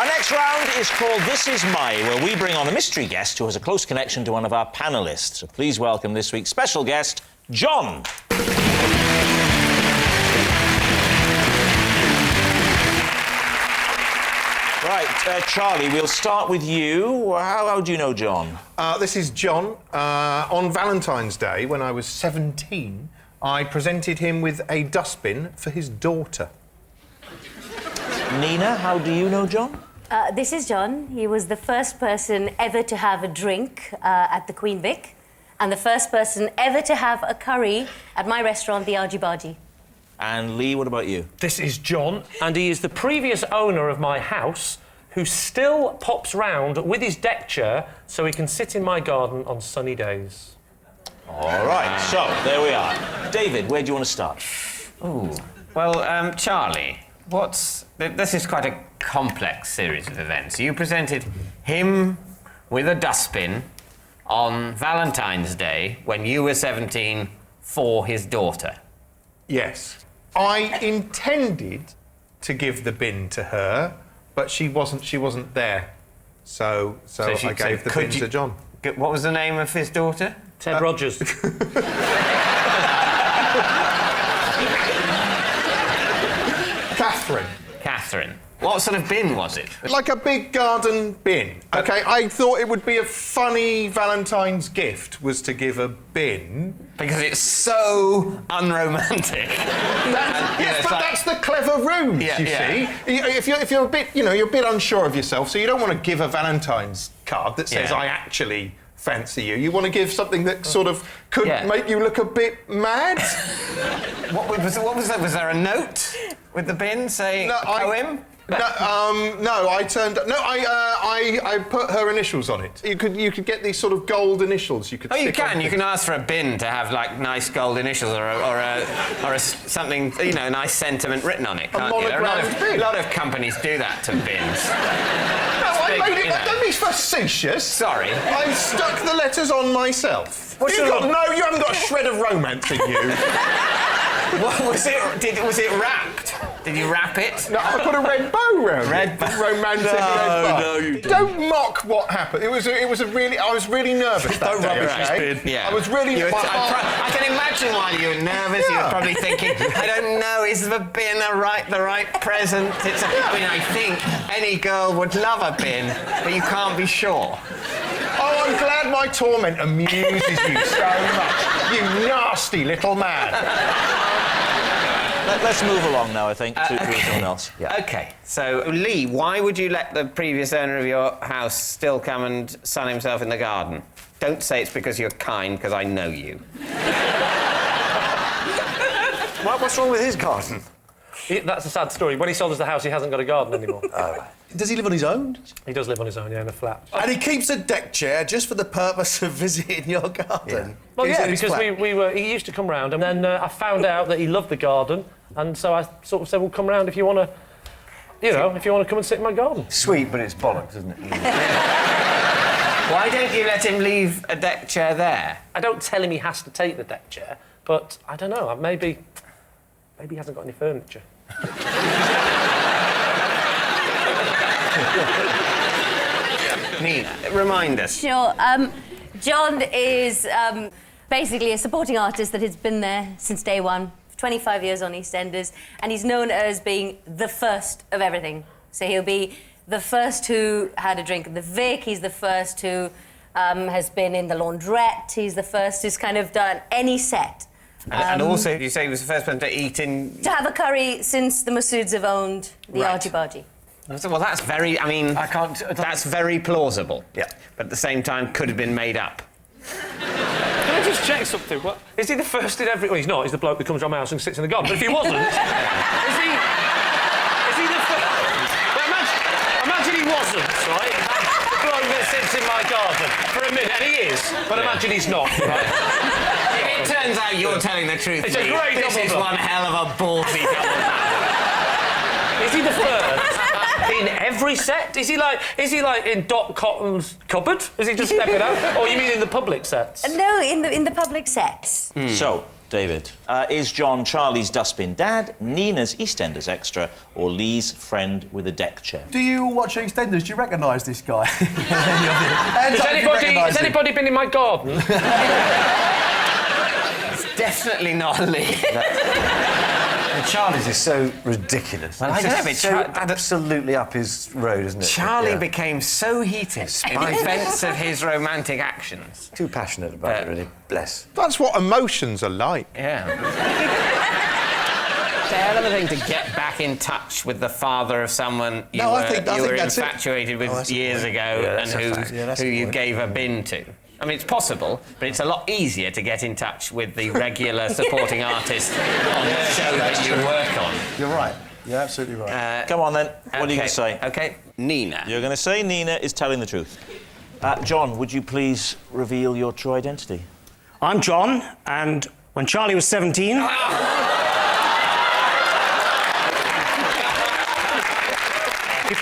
Our next round is called This Is My, where we bring on a mystery guest who has a close connection to one of our panellists. So please welcome this week's special guest, John. Right, Charlie, we'll start with you. How do you know John? This is John. On Valentine's Day, when I was 17, I presented him with a dustbin for his daughter. Nina, how do you know John? This is John. He was the first person ever to have a drink at the Queen Vic, and the first person ever to have a curry at my restaurant, the Argy Bargy. And Lee, what about you? This is John, and he is the previous owner of my house who still pops round with his deck chair so he can sit in my garden on sunny days. All right, so there we are. David, where do you want to start? Ooh. Well, Charlie, this is quite a complex series of events. You presented him with a dustbin on Valentine's Day when you were 17 for his daughter. Yes. I intended to give the bin to her, but she wasn't there. So I gave the bin to John. What was the name of his daughter? Ted Rogers. Catherine. What sort of bin was it? Like a big garden bin. OK, I thought it would be a funny Valentine's gift was to give a bin. Because it's so unromantic. Yes, but that's the clever ruse, you see. If you're a bit, you're a bit unsure of yourself, so you don't want to give a Valentine's card that says, I actually fancy you. You want to give something that sort of could make you look a bit mad. What was that? Was there a note with the bin saying poem? I put her initials on it. You could get these sort of gold initials. You can ask for a bin to have like nice gold initials or a something nice sentiment written on it. Can't you? A lot of companies do that to bins. Don't be facetious. Sorry, I stuck the letters on myself. You haven't got a shred of romance in you. What was it? Was it wrapped? Did you wrap it? No, I put a red bow round it. Romantic red bow. No, you didn't. Don't mock what happened. I was really nervous that day, okay? Yeah. I was really... I can imagine while you were nervous, you were probably thinking, I don't know, is the bin the right present? I think any girl would love a bin, but you can't be sure. Oh, I'm glad my torment amuses you so much. You nasty little man. Let's move along now, I think, to someone else. Yeah. OK, so, Lee, why would you let the previous owner of your house still come and sun himself in the garden? Don't say it's because you're kind, because I know you. What's wrong with his garden? That's a sad story. When he sold us the house, he hasn't got a garden anymore. Does he live on his own? He does live on his own, in a flat. And he keeps a deck chair just for the purpose of visiting your garden? Yeah. Well, yeah, because he used to come round, and then I found out that he loved the garden, and so I sort of said, well, come round if you want to, if you want to come and sit in my garden. Sweet, but it's bollocks, isn't it? Why don't you let him leave a deck chair there? I don't tell him he has to take the deck chair, but I don't know, maybe he hasn't got any furniture. Nina, remind us. Sure. John is basically a supporting artist that has been there since day one, 25 years on EastEnders, and he's known as being the first of everything. So he'll be the first who had a drink at the Vic, he's the first who has been in the laundrette, he's the first who's kind of done any set. And also, you say he was the first person to eat in... To have a curry since the Masouds have owned the Argy Bargy. Well, that's very... That's very plausible. Yeah. But at the same time, could have been made up. Can I just check something? What? Is he the first in every... Well, he's not. He's the bloke that comes around my house and sits in the garden. But if he wasn't... is he the first... Well, imagine he wasn't, right? The bloke that sits in my garden for a minute. And he is. But imagine he's not, right? It turns out you're telling the truth. It's a great This is one hell of a ballsy double. Is he the first in every set? Is he like in Doc Cotton's cupboard? Is he just stepping out? Or you mean in the public sets? No, in the public sets. So, David. Is John Charlie's dustbin dad, Nina's EastEnders extra, or Lee's friend with a deck chair? Do you watch EastEnders? Do you recognise this guy? Has anybody been in my garden? It's definitely not Lee. Charlie's is so ridiculous. Well, I don't know, but It's so absolutely up his road, isn't it? Charlie became so heated in defence of his romantic actions. Too passionate about it, really. Bless. That's what emotions are like. Yeah. It's a hell of a thing to get back in touch with the father of someone you I think were that's infatuated with years ago and who you gave a bin to. I mean, it's possible, but it's a lot easier to get in touch with the regular supporting artist on the show that you work on. You're right. You're absolutely right. Come on, then. What are you going to say? OK, Nina. You're going to say Nina is telling the truth. John, would you please reveal your true identity? I'm John, and when Charlie was 17... He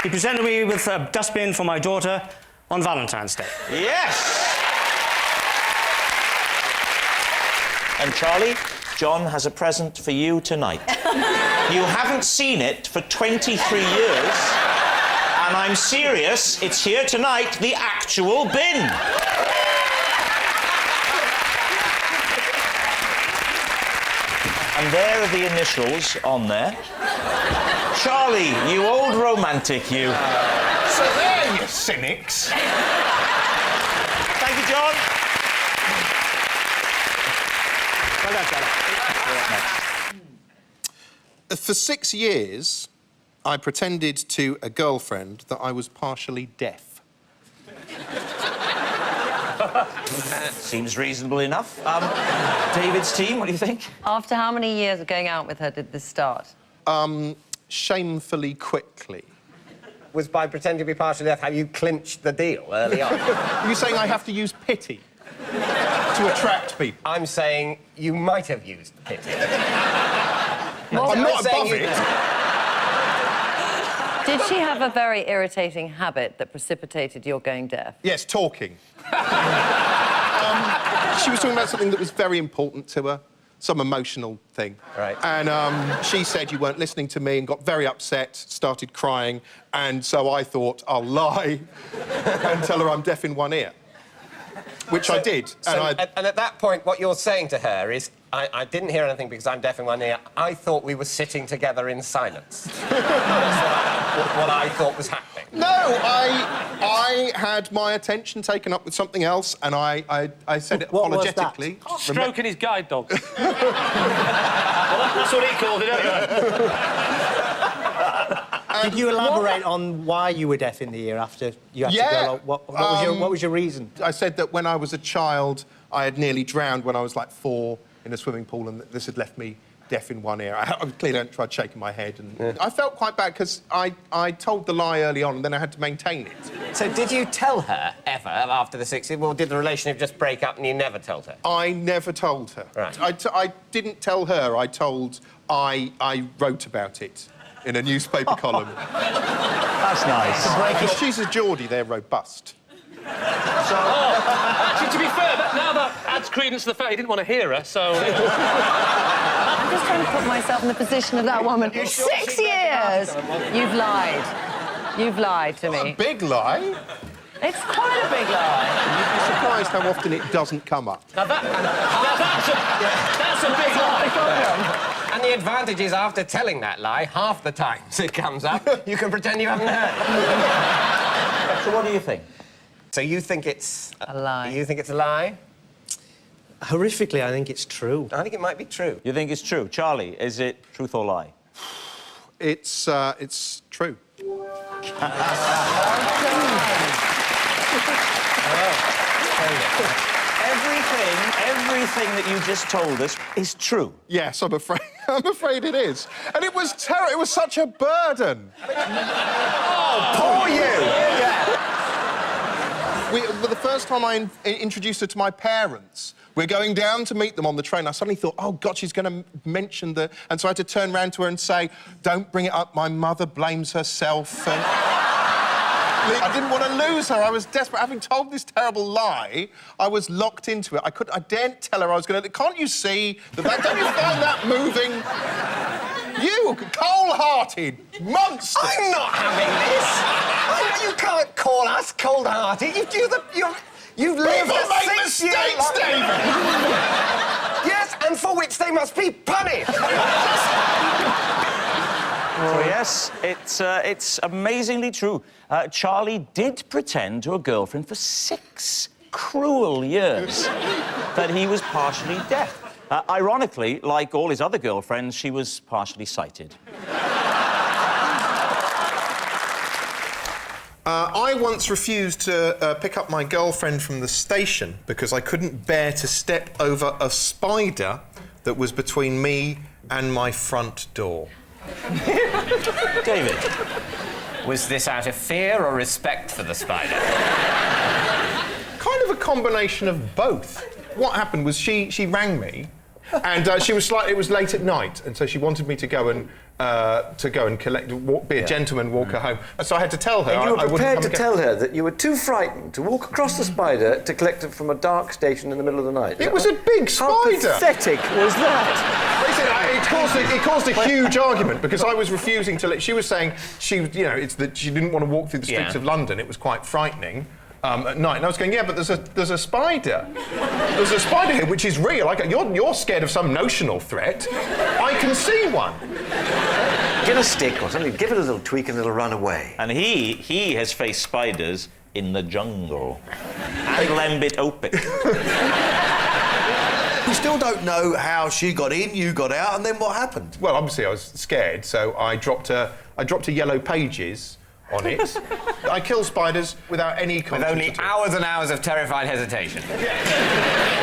presented me with a dustbin for my daughter on Valentine's Day. Yes! And Charlie, John has a present for you tonight. You haven't seen it for 23 years, and I'm serious, it's here tonight, the actual bin. And there are the initials on there. Charlie, you old romantic, you. So there, you cynics. Thank you, John. Well done, Charlie. For 6 years, I pretended to a girlfriend that I was partially deaf. Seems reasonable enough. David's team, what do you think? After how many years of going out with her did this start? Shamefully quickly. Was by pretending to be partially deaf how you clinched the deal early on? Are you saying I have to use pity to attract people? I'm saying you might have used pity. I'm not above it. Did she have a very irritating habit that precipitated your going deaf? Yes, talking. She was talking about something that was very important to her, some emotional thing. Right. And she said you weren't listening to me and got very upset, started crying, and so I thought I'll lie and tell her I'm deaf in one ear. Which I did. And at that point, what you're saying to her is, I didn't hear anything because I'm deaf in one ear. I thought we were sitting together in silence. That's what I thought was happening. No, I had my attention taken up with something else, and I said it apologetically. Stroking his guide dog. Well, that's what he called it, anyway. Did you elaborate on why you were deaf in the ear after you had to go? What was your reason? I said that when I was a child, I had nearly drowned when I was like 4 in a swimming pool, and this had left me deaf in one ear. I clearly tried shaking my head, and I felt quite bad because I told the lie early on, and then I had to maintain it. So did you tell her ever after the 6 years, or did the relationship just break up and you never told her? I never told her. Right. I didn't tell her. I wrote about it in a newspaper column. That's nice. She's a Geordie, they're robust. Actually, to be fair, now that adds credence to the fact he didn't want to hear her, so... I'm just trying to put myself in the position of that woman. 6 years! You've lied. You've lied to me. A big lie. It's quite a big lie. You'd be surprised how often it doesn't come up. Now that's a big lie. And the advantage is, after telling that lie, half the times it comes up, you can pretend you haven't heard. So what do you think? So you think it's... A lie. You think it's a lie? Horrifically, I think it's true. I think it might be true. You think it's true? Charlie, is it truth or lie? It's true. Everything that you just told us is true. Yes, I'm afraid. I'm afraid it is. And it was terrible. It was such a burden. Oh, poor you! Well, the first time I introduced her to my parents, we're going down to meet them on the train. I suddenly thought, oh, God, she's going to mention the... And so I had to turn round to her and say, don't bring it up, my mother blames herself. I didn't want to lose her. I was desperate. Having told this terrible lie, I was locked into it. I daren't tell her I was going to... Can't you see that... Don't you find that moving? You, cold-hearted monster! I'm not having this! You can't call us cold-hearted. You've lived People a make 6 year mistakes, life. David! Yes, and for which they must be punished. Oh, yes, it's amazingly true. Charlie did pretend to a girlfriend for 6 cruel years that he was partially deaf. Ironically, like all his other girlfriends, she was partially sighted. I once refused to pick up my girlfriend from the station because I couldn't bear to step over a spider that was between me and my front door. David. Was this out of fear or respect for the spider? Kind of a combination of both. What happened was she rang me, and it was late at night, and so she wanted me to go and be a gentleman, walk her home. So I had to tell her. And you were I wouldn't prepared come to again. tell her that you were too frightened to walk across the spider to collect it from a dark station in the middle of the night. It was a big spider. How pathetic was that? Listen, it caused a huge argument because I was refusing to let... She was saying it's that she didn't want to walk through the streets of London. It was quite frightening. At night, and I was going, yeah, but there's a spider. There's a spider here, which is real. You're scared of some notional threat. I can see one. Get a stick or something, give it a little tweak and it'll run away. And he has faced spiders in the jungle. And Lembit Opik. We still don't know how she got in, you got out, and then what happened? Well, obviously I was scared, so I dropped a Yellow Pages on it. I kill spiders without any With only hours and hours of terrified hesitation.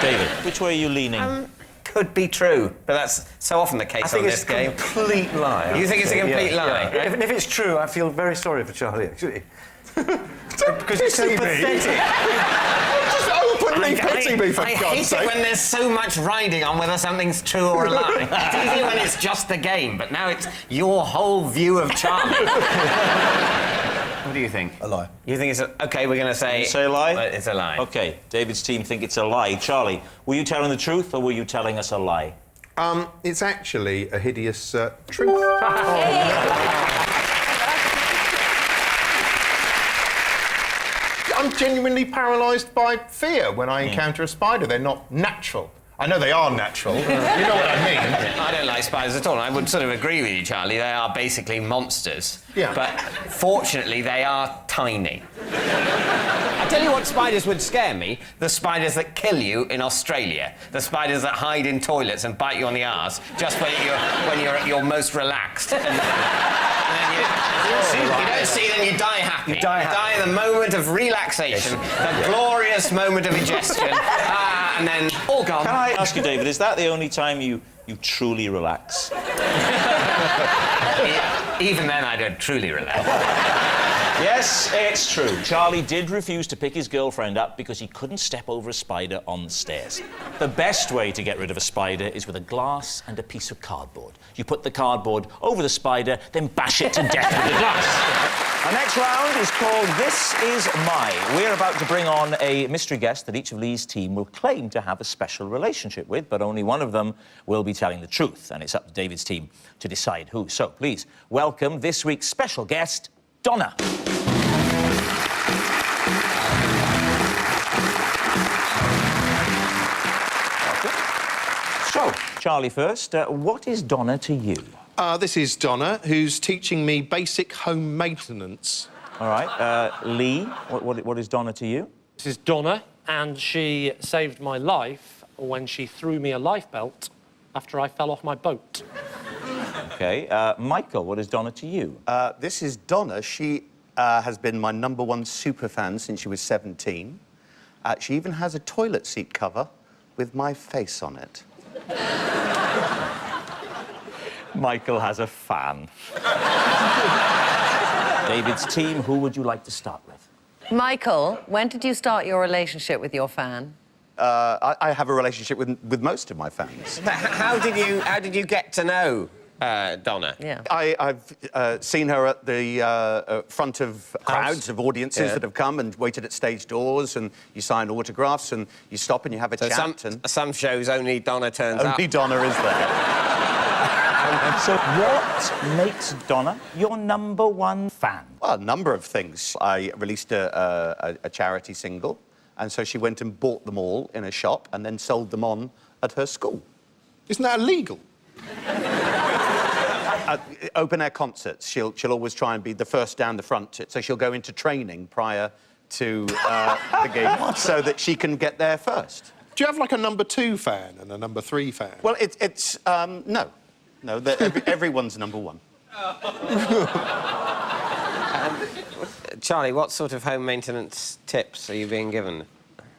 David, which way are you leaning? Could be true, but that's so often the case on this game. I think it's a complete lie. You think it's a complete lie? Yeah. If it's true, I feel very sorry for Charlie, actually. Because it's so pathetic. Just openly pity me, for I God's hate sake. it when there's so much riding on whether something's true or a lie. It's easy when it's just the game, but now it's your whole view of Charlie. What do you think? A lie. You think it's OK, we're going to say... Say a lie? It's a lie. OK, David's team think it's a lie. Charlie, were you telling the truth or were you telling us a lie? It's actually a hideous truth. I'm genuinely paralysed by fear when I encounter a spider. They're not natural. I know they are natural. You know what I mean. I don't like spiders at all. I would sort of agree with you, Charlie. They are basically monsters. Yeah. But fortunately, they are tiny. I tell you what spiders would scare me. The spiders that kill you in Australia. The spiders that hide in toilets and bite you on the arse just when you're at your most relaxed. And then you don't see them, you die happy. You die happy. You die in the moment of relaxation, the glorious moment of ingestion, and then all gone. Can I ask you, David, is that the only time you truly relax? Even then, I don't truly relax. Yes, it's true. Charlie did refuse to pick his girlfriend up because he couldn't step over a spider on the stairs. The best way to get rid of a spider is with a glass and a piece of cardboard. You put the cardboard over the spider, then bash it to death with the glass. Our next round is called This Is My. We're about to bring on a mystery guest that each of Lee's team will claim to have a special relationship with, but only one of them will be telling the truth, and it's up to David's team to decide who. So, please, welcome this week's special guest, Donna. So, Charlie first, what is Donna to you? This is Donna, who's teaching me basic home maintenance. All right, Lee, what is Donna to you? This is Donna, and she saved my life when she threw me a lifebelt after I fell off my boat. OK, Michael, what is Donna to you? This is Donna. She has been my #1 superfan since she was 17. She even has a toilet seat cover with my face on it. Michael has a fan. David's team, who would you like to start with? Michael, when did you start your relationship with your fan? I have a relationship with most of my fans. How did you get to know Donna? Yeah. I've seen her at the front of crowds of audiences that have come and waited at stage doors, and you sign autographs, and you stop and you have a chat. Some shows only Donna turns up. Only Donna is there. So what makes Donna your #1 fan? Well, a number of things. I released a charity single, and so she went and bought them all in a shop and then sold them on at her school. Isn't that illegal? Open-air concerts, she'll always try and be the first down the front, so she'll go into training prior to the gig so that she can get there first. Do you have, like, a #2 fan and a #3 fan? Well, it's no. No, everyone's #1. Charlie, what sort of home maintenance tips are you being given?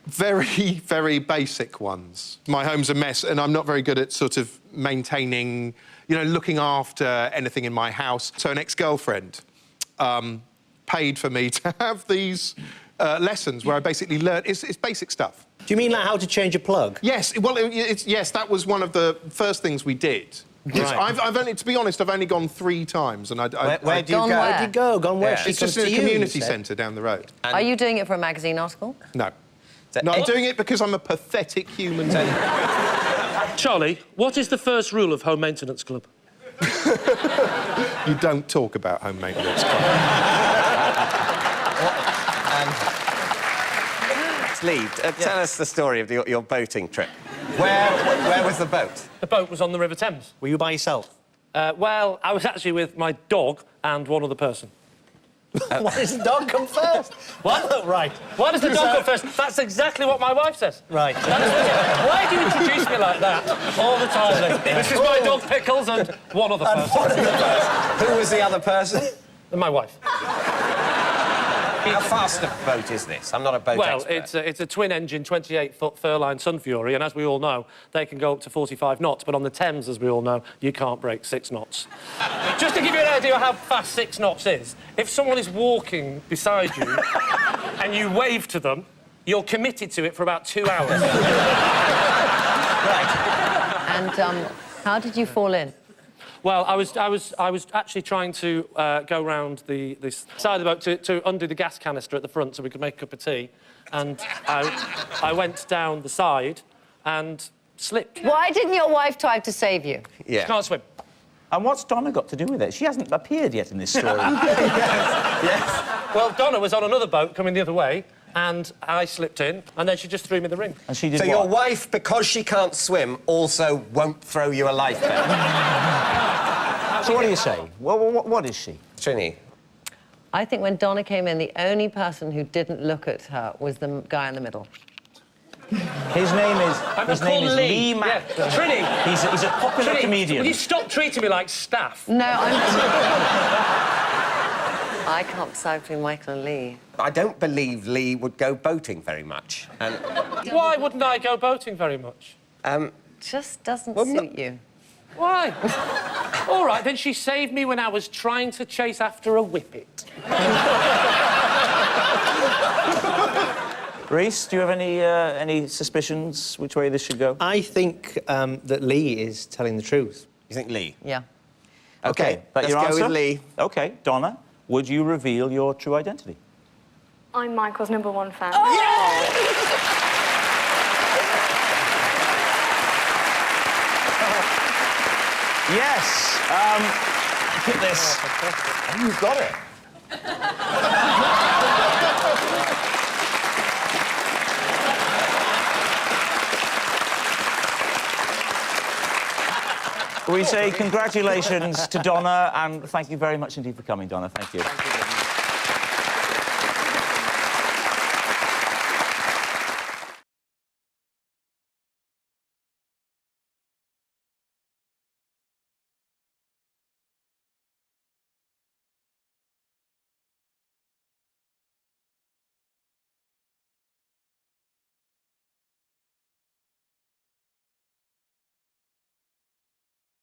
Very, very basic ones. My home's a mess, and I'm not very good at sort of maintaining, you know, looking after anything in my house. So an ex-girlfriend paid for me to have these lessons where I basically learned... It's basic stuff. Do you mean like how to change a plug? Yes, well, yes, that was one of the first things we did. Yes, Right. I've only, to be honest, I've only gone 3 times, and Where do you go? Where Where'd you go? Gone where? Yeah. She It's just comes in a to you, community you said. centre down the road. Are you doing it for a magazine article? No. No, I'm doing it because I'm a pathetic human being. Charlie, what is the first rule of Home Maintenance Club? You don't talk about home maintenance. Lee, tell us the story of your boating trip. Where was the boat? The boat was on the River Thames. Were you by yourself? Well, I was actually with my dog and one other person. Why does the dog come first? What? Right. Why does the dog go first? That's exactly what my wife says. Right. Why do you introduce me like that all the time, Lee? This is my dog Pickles and one other person. Who was the other person? My wife. How fast a boat is this? I'm not a boat expert. Well, it's a twin-engine, 28-foot Furline Sun Fury, and as we all know, they can go up to 45 knots, but on the Thames, as we all know, you can't break 6 knots. Just to give you an idea of how fast 6 knots is, if someone is walking beside you and you wave to them, you're committed to it for about 2 hours. Right. And how did you fall in? Well, I was actually trying to go round the side of the boat to undo the gas canister at the front so we could make a cup of tea, and I went down the side and slipped. Why didn't your wife try to save you? Yeah. She can't swim. And what's Donna got to do with it? She hasn't appeared yet in this story. Yes. Well, Donna was on another boat coming the other way, and I slipped in, and then she just threw me the ring. And she did So what? your wife, because she can't swim, also won't throw you a life belt? So what do you say? What is she? Trini? I think when Donna came in, the only person who didn't look at her was the guy in the middle. His name is Lee Mack. Yeah. Trini! He's a popular comedian. Will you stop treating me like staff? No, I can't decide between Michael and Lee. I don't believe Lee would go boating very much. And Why wouldn't I go boating very much? Just doesn't Well, suit you. Why? All right, then she saved me when I was trying to chase after a whippet. Reece, do you have any suspicions which way this should go? I think that Lee is telling the truth. you think Lee? Yeah. OK, but let's your go answer? with Lee. OK, Donna, would you reveal your true identity? I'm Michael's #1 fan. Yes. Look at this. Oh, you've got it. We say congratulations to Donna, and thank you very much indeed for coming, Donna. Thank you.